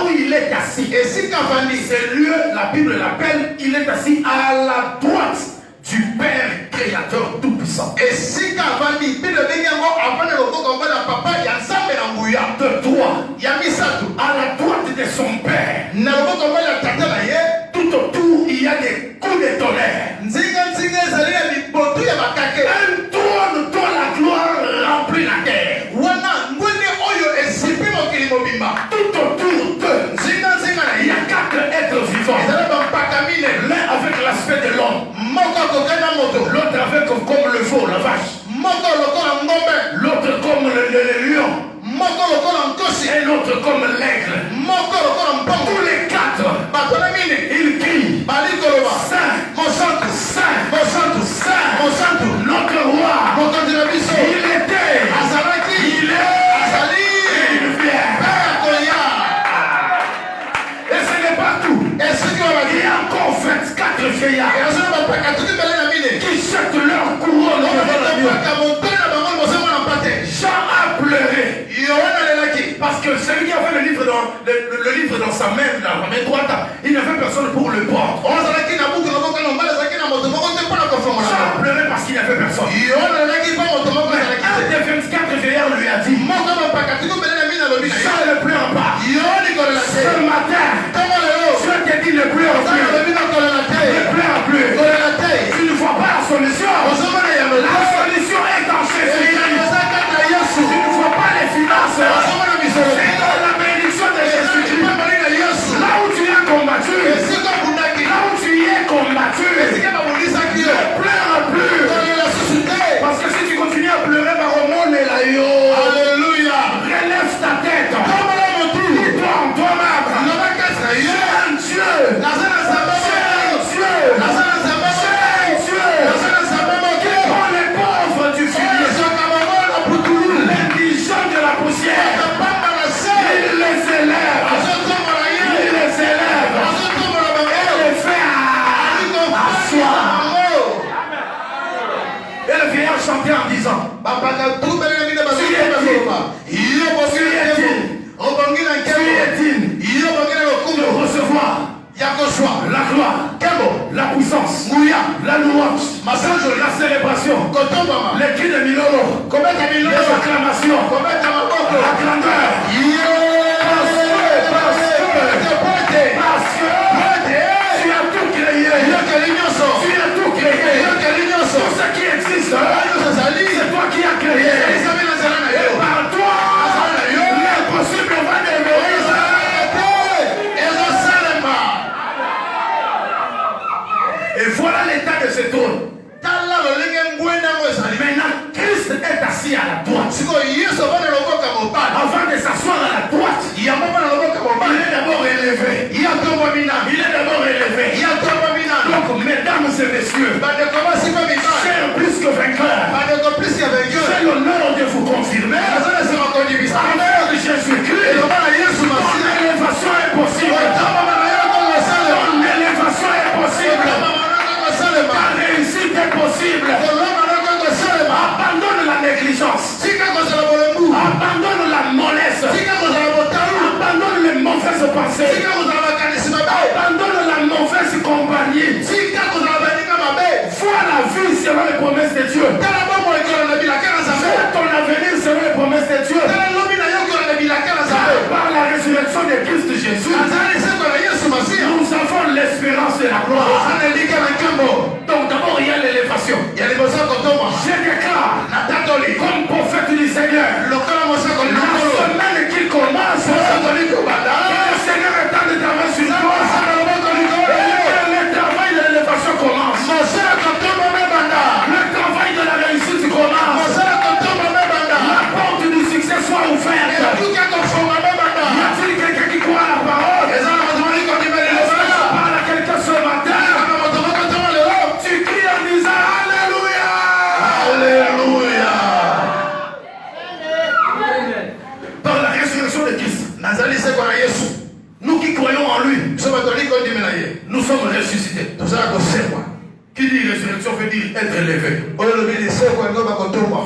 où il est assis, c'est lieu la la Bible l'appelle, il est assis à la droite du Père créateur tout-puissant. Et si Kavani, puis le Benyango, avant le logo, comme la papa, il y a ça, mais l'angouya. De toi, Il y a mis ça tout. à la droite de son Père, Na logo, comme la tata là, tout autour, il y a des coups de tonnerre. Nzinga, zali, ya libotu, ya bakake. Un trône dont la gloire remplit la terre. Wana, ngwene oyo, esipi mokili mobimba. Tout autour d'eux, Nzinga, il y a 4 êtres vivants. ezala bampakamine. L'un avec l'aspect de l'homme, Moko kokana moto. l'autre avec comme le veau, la vache, Moko lokola ngombe. l'autre comme le lion, Moko lokola nkosi. et l'autre comme l'aigle. Moko lokola mpongo. Tous les 4, Batona mine. ils crient, Bali koloba. Saint, Monsanto. Saint, Monsanto. Saint, Monsanto. notre roi. Mokonzi na biso. Il était, Azalaki. il est, Azali. et il vient. Père Koya. Et ce n'est pas tout. Et ce qui va Il y a encore 24 vieillards et azala bapakatuki bele na mine. qui jettent leur couronne devant la Dieu. Bapaka motoni na bango bosema na mpate. Jean a pleuré. Yohana lelaki. Parce que celui qui avait le livre dans sa main, dans la main droite, il n'avait personne pour le prendre. Ozalaki na buku na boka na mbala zaki na moto moko te mpona kofongola. Jean a pleuré parce qu'il n'avait personne. Yohana lelaki mpo moto moko azalaki Un te. des 24 vieillards lui a dit, Moko bapakatuki bele na mine alobi na ye. Jean ne pleure pas. Yohani kolela te. Ce matin, Ntango lelo. Dieu te dit ne pleure Ntango plus. alobi na kolela te. Ne pleure plus. Kolela te. Tu ne vois pas la solution. Ozomona yango La te. solution est dans Jésus-Christ. Ezaka na Yesu. Tu ne vois pas les finances. Ozomona misolo. C'est dans la bénédiction de Jésus-Christ. Pambali na Yesu. Là où tu as combattu, Esika bundaki. là où tu y es combattu, Esika babundisaki yo. ne pleure plus. Kolela susu te. Parce que si tu continues à pleurer, par au monde est là, yo. Alléluia. Relève ta tête. Tombola motu. Dis-toi en toi-même. Nabakasi na C'est ye. un Dieu. Naza na nzambe C'est un moko. Dieu. Naza na nzambe moko. C'est un Dieu. Naza na nzambe moko. Prends les pauvres du fumier. Ezaka bango na putulu. L'indigent de la poussière. Akapamba na se. Il les élève. Azotombola Il ye. les élève. Azotombola Et bango. les fait asseoir. Bango. Et le vieillard chantait en disant, Bapakatuki bele na mine bazokoma koloba. Yo bongi na nkembo. Obongi na qui nkembo. est digne Yo bongi na de lokumu. recevoir Ya kozwa. la gloire, la puissance, la louange, la célébration, Kotombama. les cris de Milolo, Kobeta les milolo. acclamations, Kobeta maboko. la grandeur. Parce que tu as tout créé. Tu as tout créé. Tout ce qui existe, c'est toi qui as créé. Et par toi, l'impossible va devenir. Et voilà l'état de ce trône. Maintenant, Christ est assis à la droite. Avant de s'asseoir à la droite, il est d'abord élevé. Il est d'abord élevé. Donc, mesdames et messieurs, chers plus que vainqueurs, j'ai l'honneur de vous confirmer avec Jésus-Christ, ton élévation est possible. Ton élévation est possible. Ta réussite est possible. Abandonne la négligence. Abandonne la mollesse. Abandonne les mauvaises pensées. Abandonne la mauvaise compagnie. Vois la vie selon les promesses de Dieu. Vois ton avenir selon les promesses de Dieu. Par la résurrection de Christ Jésus, nous avons l'espérance de la gloire. Donc d'abord il y a l'élévation. Je déclare comme prophète du Seigneur, la semaine qui commence, le Seigneur est en train de travailler sur toi. Et le travail de l'élévation commence. Le travail de la réussite commence. La porte du succès soit ouverte. Y a-t-il quelqu'un qui croit à la parole? Parle à quelqu'un ce matin. Tu cries en disant Alléluia. Alléluia. Par la résurrection de Christ, Nazali se kona Yesu. nous qui croyons en lui, Soba toli kondi mena ye. nous sommes ressuscités. Tozala kosekwa. Qui dit résurrection résurrection veut dire être élevé.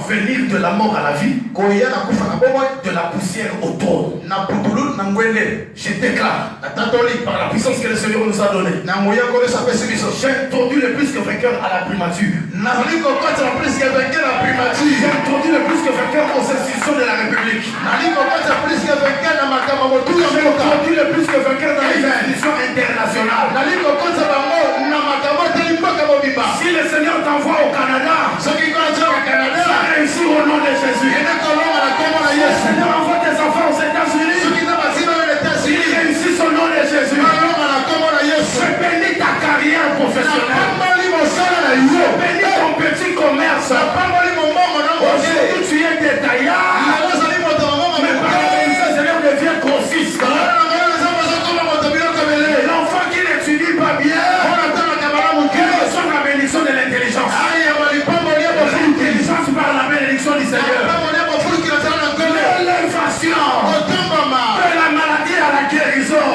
Venir de la mort à la vie. De la poussière au trône. Je déclare par la puissance que le Seigneur nous a donnée. J'ai introduit le plus que vainqueur à la primature. J'ai introduit le plus que vainqueur aux institutions de la République. J'ai introduit le plus que vainqueur dans les institutions internationales. Si le Seigneur t'envoie au Canada, ça réussit au nom de Jésus. Si le Seigneur envoie tes enfants aux États-Unis, ils réussissent au nom de Jésus. Je bénis ta carrière professionnelle. Je bénis ton petit commerce. Aujourd'hui tu es détaillant, mais par la bénédiction, Seigneur devient grossiste. L'enfant qui n'étudie pas bien, qu'il reçoive la bénédiction de l'intelligence. L'intelligence par la bénédiction du Seigneur. L'élévation de la maladie à la guérison.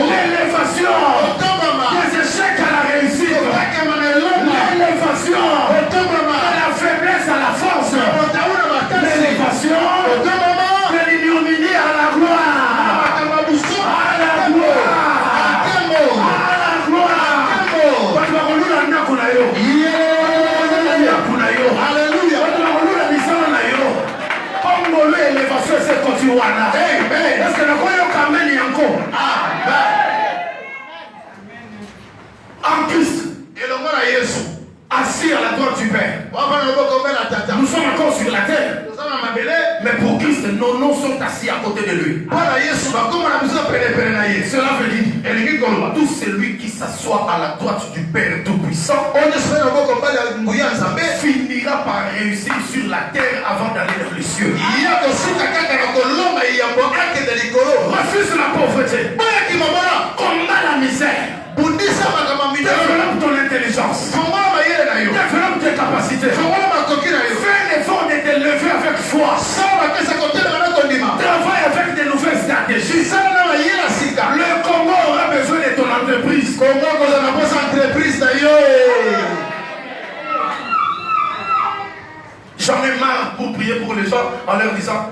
L'élévation des échecs à la réussite. L'élévation de la faiblesse à la force. L'élévation de l'ignominie à la gloire. À la gloire. En Christ, assis à la droite du Père. Nous sommes encore sur la terre. Mais pour Christ, nos noms sont assis à côté de lui. Cela veut dire tout celui qui s'assoit à la droite du Père Tout-Puissant finira par réussir sur la terre avant d'aller dans les cieux. Refuse la pauvreté. Combat la misère. Développe ton intelligence. Développe tes capacités. Fais l'effort de te lever avec foi. Travaille avec de nouvelles stratégies. Le Congo aura besoin de ton entreprise. J'en ai marre pour prier pour les gens en leur disant,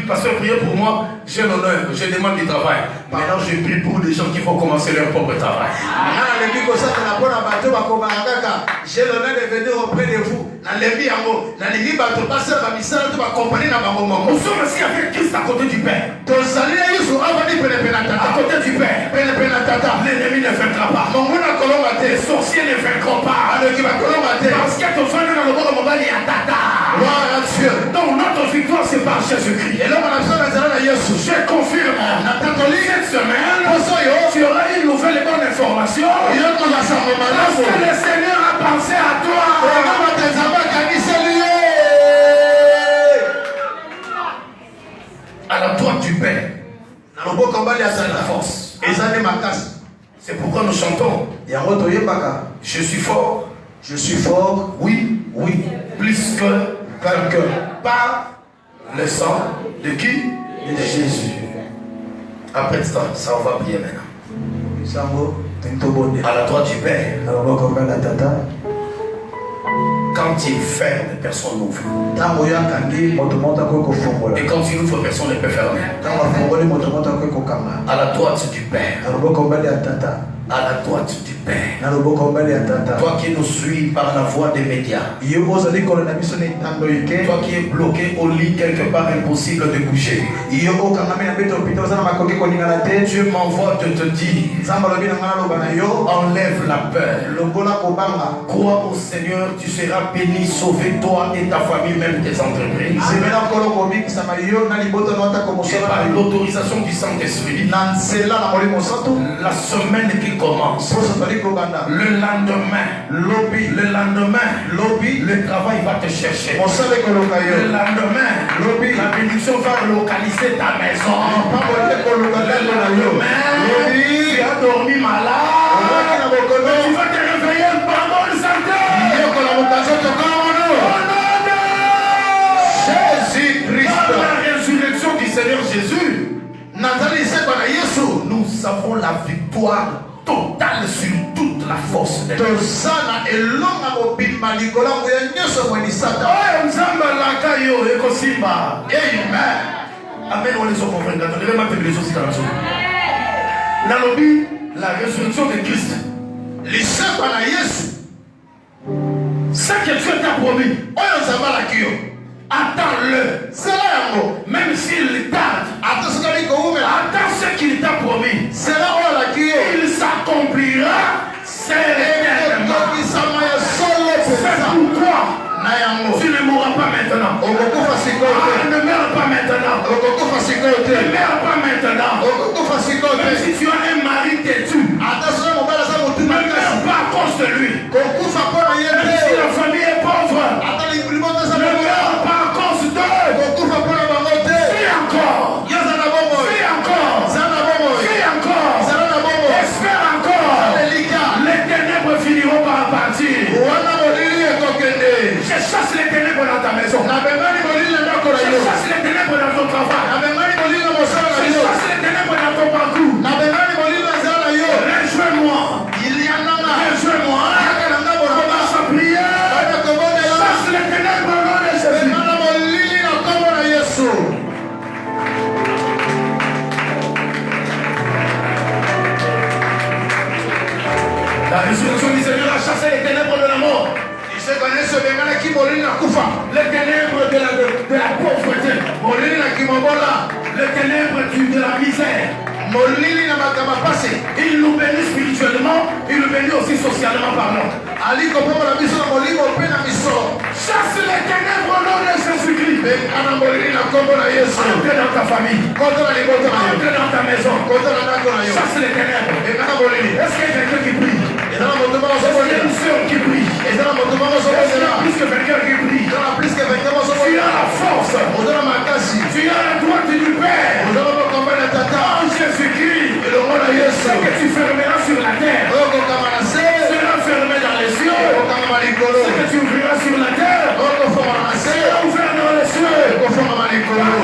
pasteur, priez pour moi, j'ai l'honneur, je demande du travail. Maintenant, je prie pour des gens qui vont commencer leur propre travail. J'ai l'honneur de venir auprès de vous. Nous sommes aussi avec Christ à côté du Père. À côté du Père. L'ennemi ne vaincra pas. Les sorciers ne vaincront pas. Parce qu'il y a ton frère dans le monde de Mobali à Tata. Donc notre victoire c'est par Jésus-Christ. Je confirme. Cette semaine, tu auras une nouvelle et bonne information. Parce que le Seigneur a pensé à toi. À la droite du Père. C'est la force. C'est pourquoi nous chantons. Je suis fort. Je suis fort. Oui, oui. Plus que vainqueur. Par le sang de qui? De Jésus. Après ça, on va prier maintenant. À la droite du Père. Quand il ferme, personne n'ouvre. Et quand il ouvre, personne ne peut fermer. À la droite du Père. À la droite du Père. Toi qui nous suis par la voie des médias. Toi qui es bloqué au lit quelque part, impossible de bouger. Dieu m'envoie de te dire, enlève la peur. Crois au Seigneur, tu seras béni, sauvé toi et ta famille, même tes entreprises. Et par l'autorisation du Saint-Esprit, la semaine qui commence, le lendemain, le travail va te chercher. Le lendemain, la bénédiction va localiser ta maison. Le lendemain, tu as dormi malade, mais tu vas te réveiller en bonne santé. Jésus-Christ, par la résurrection du Seigneur Jésus, nous avons la victoire totale sur toute la force de Dieu. Tozana elonga mobimba likolo ya nyonso mweni Satan. Oh, Nzamba laka yo ekosimba. Amen. Amen. On les a compris. On devait mettre les choses dans la zone. Nalobi, la résurrection de Christ. Lisaba na Yesu. Ce que Dieu t'a promis. Oyo Nzamba la kiyo. Attends-le. Sela yango. Même s'il tarde. Attends ce qu'il t'a promis. Sela oyo la kiyo. Il s'accomplira. Certainement. C'est pourquoi tu ne mourras pas maintenant. Ne meurs pas maintenant. Ne meurs pas maintenant. Même si tu as un mari têtu, ne meurs pas à cause de lui. Même si la famille est pauvre, ne meurs pas à cause d'eux. Fais encore. Fais encore. Fais encore. Espère encore. Les ténèbres finiront par partir. Je chasse les ténèbres dans ta maison. Je chasse les ténèbres dans ton travail. Je chasse les ténèbres dans ton parcours. Rejoins-moi. Rejoins-moi. Commence à prier. Chasse les ténèbres au nom de Jésus. La résurrection du Seigneur a chassé les ténèbres de la mort. Les ténèbres de la pauvreté. Les ténèbres de la misère. Il nous bénit spirituellement, il nous bénit aussi socialement parlant. Chasse les ténèbres au nom de Jésus-Christ. Entre dans ta famille. Entre dans ta maison. Chasse les ténèbres. Est-ce qu'il y a quelqu'un qui prie? Est-ce qu'il y a une soeur qui prie? Est-ce qu'il y a plus que quelqu'un qui prie? Tu as la force. Tu as la droite du Père. En Jésus-Christ. Ce que tu fermeras sur la terre sera fermé dans les cieux. Ce que tu ouvriras sur la terre sera ouvert dans les cieux.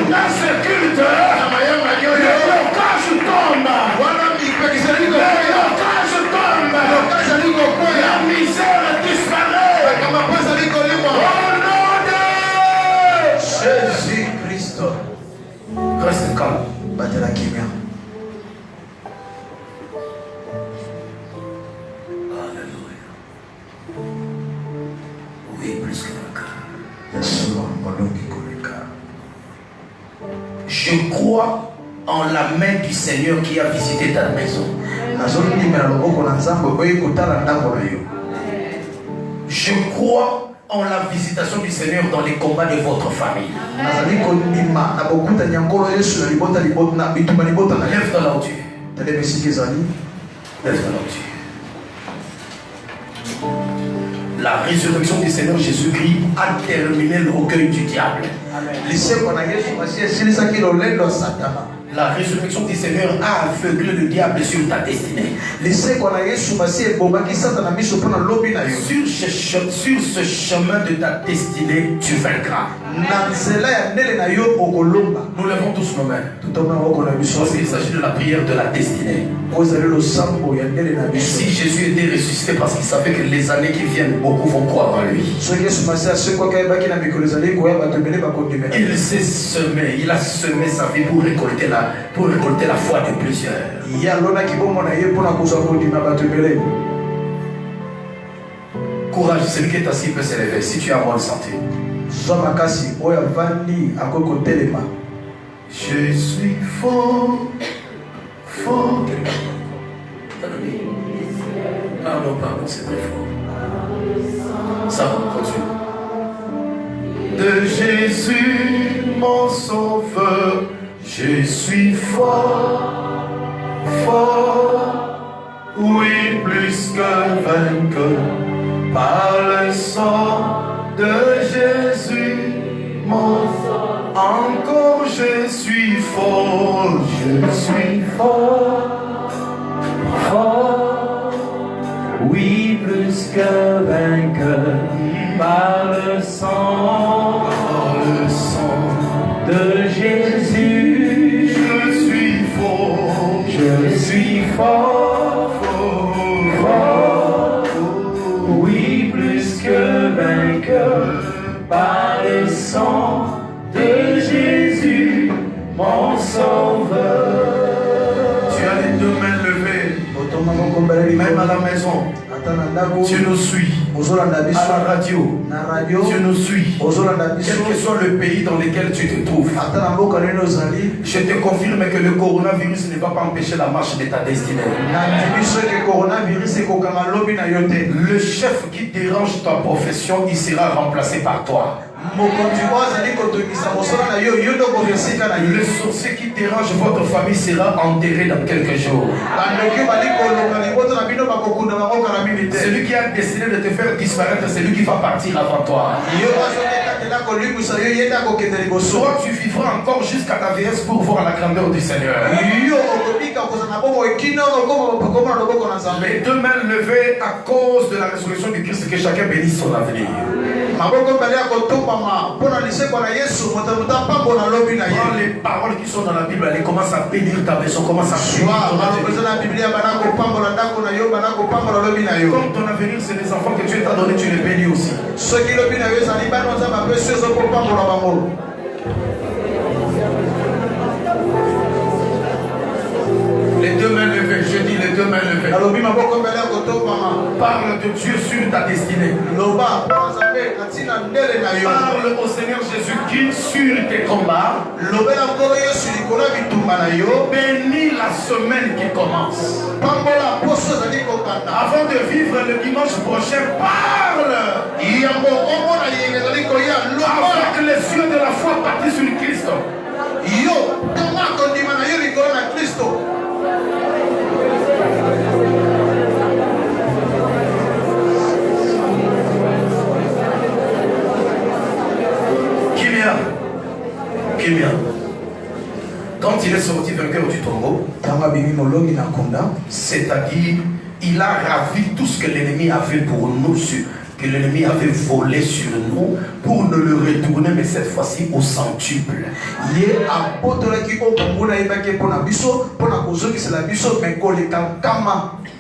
Dans ce culte, le blocage tombe. Le blocage tombe. La misère disparaît. Au nom de Jésus-Christ. Reste calme. Alléluia. Oui, plus que je crois en la main du Seigneur qui a visité ta maison. Je crois en la visitation du Seigneur dans les combats de votre famille. Lève ton ordi. Lève ton ordi. La résurrection du Seigneur Jésus-Christ a terminé l'orgueil du diable. La résurrection du Seigneur a aveuglé le diable sur ta destinée. Sur ce chemin de ta destinée, tu vaincras. Nous levons tous nos mains. Parce qu'il s'agit de la prière de la destinée. Si Jésus était ressuscité parce qu'il savait que les années qui viennent, beaucoup vont croire en lui. Il a semé sa vie pour récolter la foi de plusieurs. Courage, celui qui est assis peut s'élever si tu as bonne santé. Je suis fort, fort. Pardon, c'est très fort. Ça va, continue. De Jésus, mon sauveur, je suis fort, fort, oui, plus que vainqueur, par le sang de Jésus, mon sauveur. Encore je suis fort, fort, oui, plus que vainqueur, par le sang de Jésus. Je suis fort, Je suis fort, Même à la maison, tu nous suis. À la radio, tu nous suis. Quel que soit le pays dans lequel tu te trouves, je te confirme que le coronavirus ne va pas empêcher la marche de ta destinée. Le chef qui dérange ta profession, il sera remplacé par toi. Le sorcier qui dérange votre famille sera enterré dans quelques jours. Celui qui a décidé de te faire disparaître, c'est lui qui va partir avant toi. Toi, tu vivras encore jusqu'à ta vieillesse pour voir la grandeur du Seigneur. Les deux mains levées à cause de la résurrection du Christ, que chacun bénisse son avenir. Prends les paroles qui sont dans la Bible, allez, commence à bénir ta maison, commence à bénir ton avenir. Comme ton avenir, c'est les enfants que Dieu t'a donné, tu les bénis aussi. Les deux mains levées, je dis les deux mains levées. Parle de Dieu sur ta destinée. Parle au Seigneur Jésus-Christ sur tes combats. Bénis la semaine qui commence. Avant de vivre le dimanche prochain, parle. Avant que les yeux de la foi partent sur Christ. Quand il est sorti vainqueur du tombeau, c'est-à-dire il a ravi tout ce que l'ennemi avait pour nous, que l'ennemi avait volé sur nous, pour nous le retourner, mais cette fois-ci au centuple.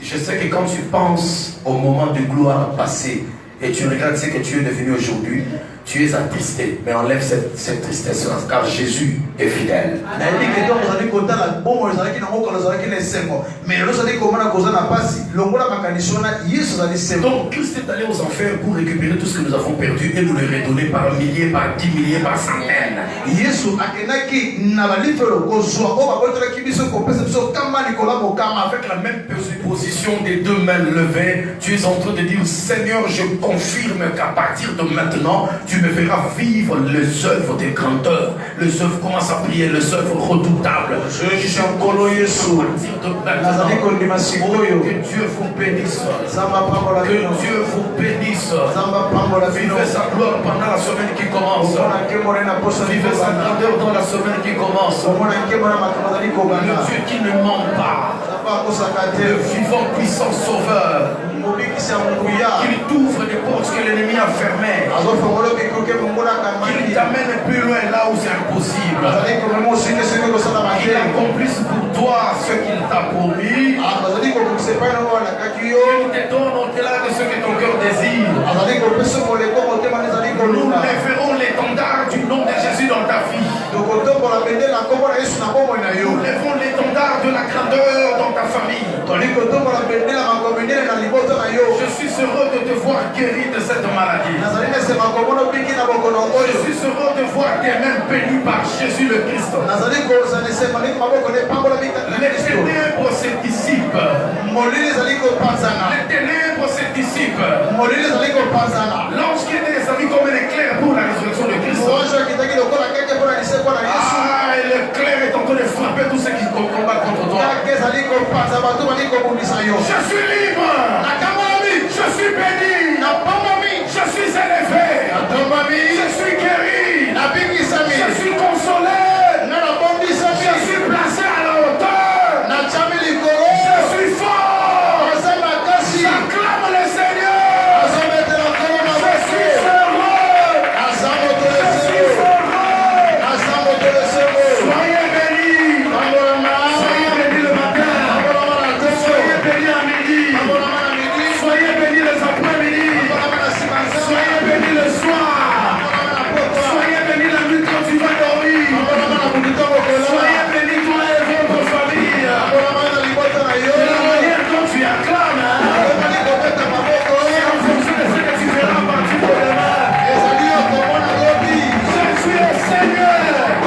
Je sais que quand tu penses au moment de gloire passé et tu regardes ce que tu es devenu aujourd'hui, tu es attristé, mais enlève cette tristesse car Jésus est fidèle. Donc Christ est allé aux enfers pour récupérer tout ce que nous avons perdu et nous le redonner par milliers, par 10 milliers, par centaines. Avec la même position des deux mains levées, tu es en train de dire: Seigneur, je confirme qu'à partir de maintenant, tu me feras vivre les œuvres des grandeurs. Les œuvres, commence à prier, les œuvres redoutables. Je suis en coloyer sous. Que Dieu vous bénisse. Que Dieu vous bénisse. Vivez sa gloire pendant la semaine qui commence. Vivez sa grandeur dans la semaine qui commence. Le Dieu qui ne ment pas. Le vivant puissant sauveur. Qu'il t'ouvre des portes que l'ennemi a fermées. Qu'il t'amène plus loin là où c'est impossible. Qu'il accomplisse pour toi ce qu'il t'a promis. Qu'il te donne au-delà de ce que ton cœur désire. Nous lèverons l'étendard du nom de Jésus dans ta vie. Nous lèverons l'étendard de la grandeur dans ta famille. Je suis heureux de te voir guéri de cette maladie. Je suis heureux de voir tes mains bénies par Jésus le Christ. Les ténèbres se dissipent. Les ténèbres se dissipent. Lorsqu'il des amis comme un éclair pour la résurrection de Christ. Ah, et l'éclair est en train de frapper tous ceux qui combattent contre toi. Je suis libre. Je suis béni. Je suis élevé. Je suis guéri. Je suis consolé. Je suis placé à la hauteur. Je suis fort. J'acclame le Seigneur. Je suis heureux. Soyez bénis. Soyez bénis le matin. Soyez bénis à midi. Soyez bénis les après-midi. Seigneur.